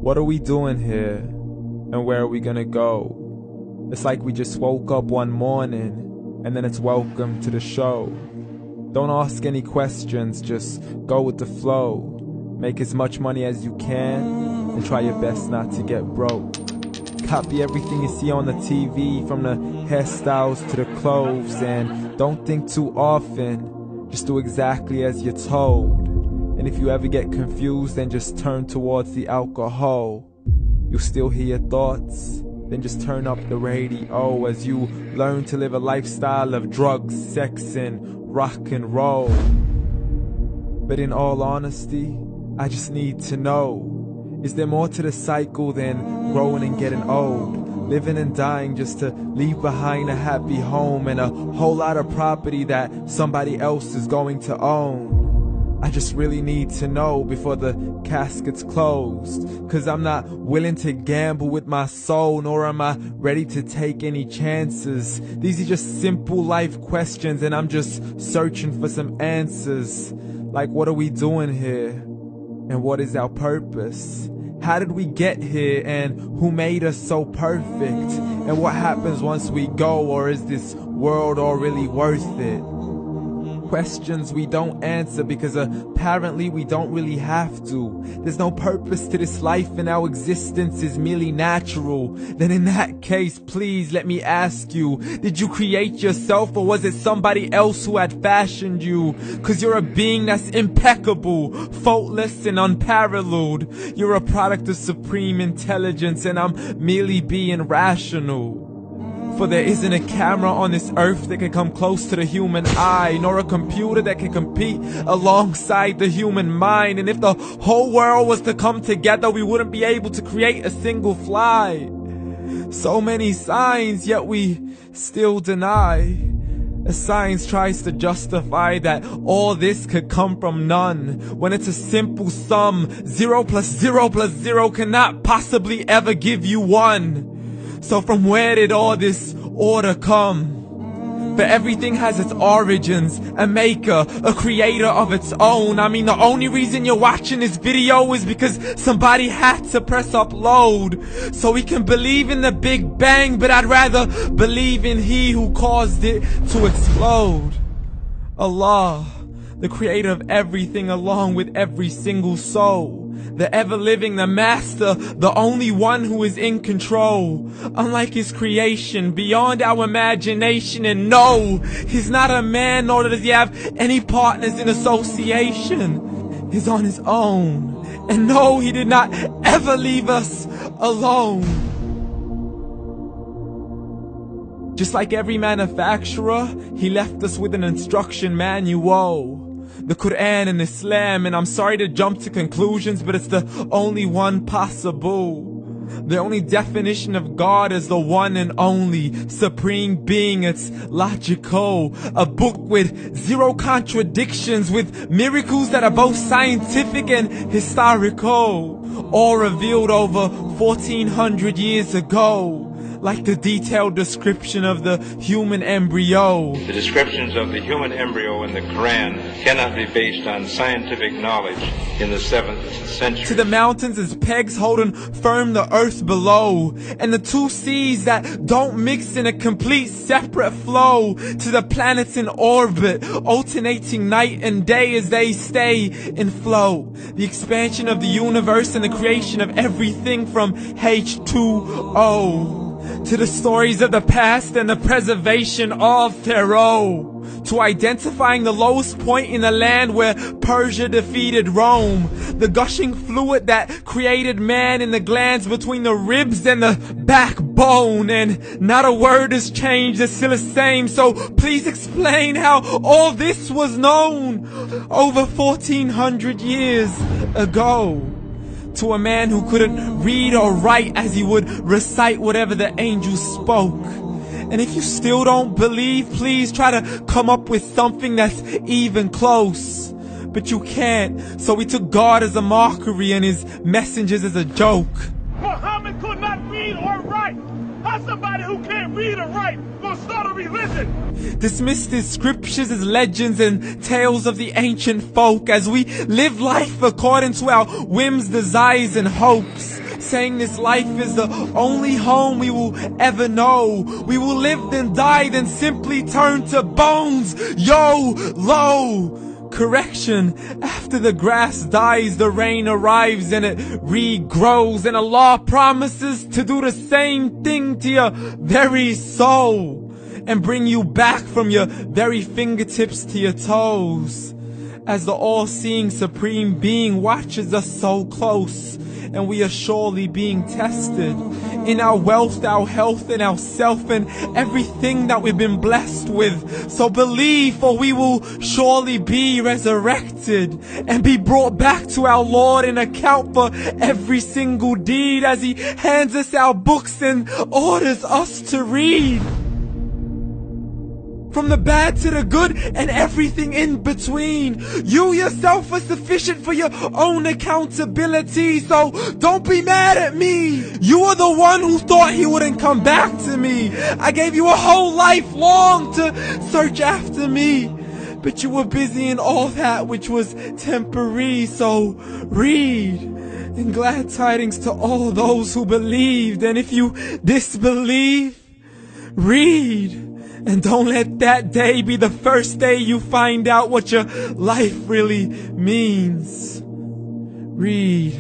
What are we doing here? And where are we gonna go? It's like we just woke up one morning, and then it's welcome to the show. Don't ask any questions, just go with the flow. Make as much money as you can, and try your best not to get broke. Copy everything you see on the TV, from the hairstyles to the clothes, and don't think too often, just do exactly as you're told. And if you ever get confused, then just turn towards the alcohol. You'll still hear your thoughts, then just turn up the radio as you learn to live a lifestyle of drugs, sex, and rock and roll. But in all honesty, I just need to know, is there more to the cycle than growing and getting old? Living and dying just to leave behind a happy home and a whole lot of property that somebody else is going to own. I just really need to know before the casket's closed, 'cause I'm not willing to gamble with my soul, nor am I ready to take any chances. These are just simple life questions, and I'm just searching for some answers. Like, what are we doing here? And what is our purpose? How did we get here, and who made us so perfect? And what happens once we go, or is this world all really worth it? Questions we don't answer because apparently we don't really have to. There's no purpose to this life and our existence is merely natural. Then in that case, please let me ask you, did you create yourself, or was it somebody else who had fashioned you? 'Cause you're a being that's impeccable, faultless and unparalleled. You're a product of supreme intelligence, and I'm merely being rational. For there isn't a camera on this earth that can come close to the human eye, nor a computer that can compete alongside the human mind. And if the whole world was to come together, we wouldn't be able to create a single fly. So many signs, yet we still deny. As science tries to justify that all this could come from none, when it's a simple sum. 0 plus 0 plus 0 cannot possibly ever give you 1. So from where did all this order come? For everything has its origins, a maker, a creator of its own. I mean, the only reason you're watching this video is because somebody had to press upload. So we can believe in the Big Bang, but I'd rather believe in He who caused it to explode. Allah, the creator of everything, along with every single soul. The ever-living, the master, the only one who is in control. Unlike his creation, beyond our imagination. And no, he's not a man, nor does he have any partners in association. He's on his own. And no, he did not ever leave us alone. Just like every manufacturer, he left us with an instruction manual. The Quran and Islam, and I'm sorry to jump to conclusions, but it's the only one possible. The only definition of God is the one and only supreme being. It's logical, a book with 0 contradictions, with miracles that are both scientific and historical, all revealed over 1400 years ago. Like the detailed description of the human embryo. The descriptions of the human embryo in the Quran cannot be based on scientific knowledge in the 7th century. To the mountains as pegs holding firm the earth below, and the 2 seas that don't mix in a complete separate flow. To the planets in orbit, alternating night and day as they stay in flow. The expansion of the universe and the creation of everything from H2O. To the stories of the past and the preservation of Pharaoh. To identifying the lowest point in the land where Persia defeated Rome. The gushing fluid that created man in the glands between the ribs and the backbone. And not a word has changed, it's still the same. So please explain how all this was known over 1400 years ago. To a man who couldn't read or write, as he would recite whatever the angels spoke. And if you still don't believe, please try to come up with something that's even close. But you can't, so we took God as a mockery and his messengers as a joke. Muhammad could not read or write. How's somebody who can't read or write gonna start a religion? Dismissed his scriptures as legends and tales of the ancient folk, as we live life according to our whims, desires, and hopes. saying this life is the only home we will ever know. We will live then die, then simply turn to bones. YOLO! Correction, after the grass dies, the rain arrives and it regrows, and Allah promises to do the same thing to your very soul and bring you back from your very fingertips to your toes, as the all-seeing supreme being watches us so close, and we are surely being tested in our wealth, our health, and our self, and everything that we've been blessed with. So believe, for we will surely be resurrected and be brought back to our Lord and account for every single deed, as He hands us our books and orders us to read. From the bad to the good and everything in between. You yourself are sufficient for your own accountability, so don't be mad at me. You are the one who thought He wouldn't come back to me. I gave you a whole life long to search after me, but you were busy in all that which was temporary. So read, and glad tidings to all those who believed. And if you disbelieve, read. And don't let that day be the first day you find out what your life really means. Read.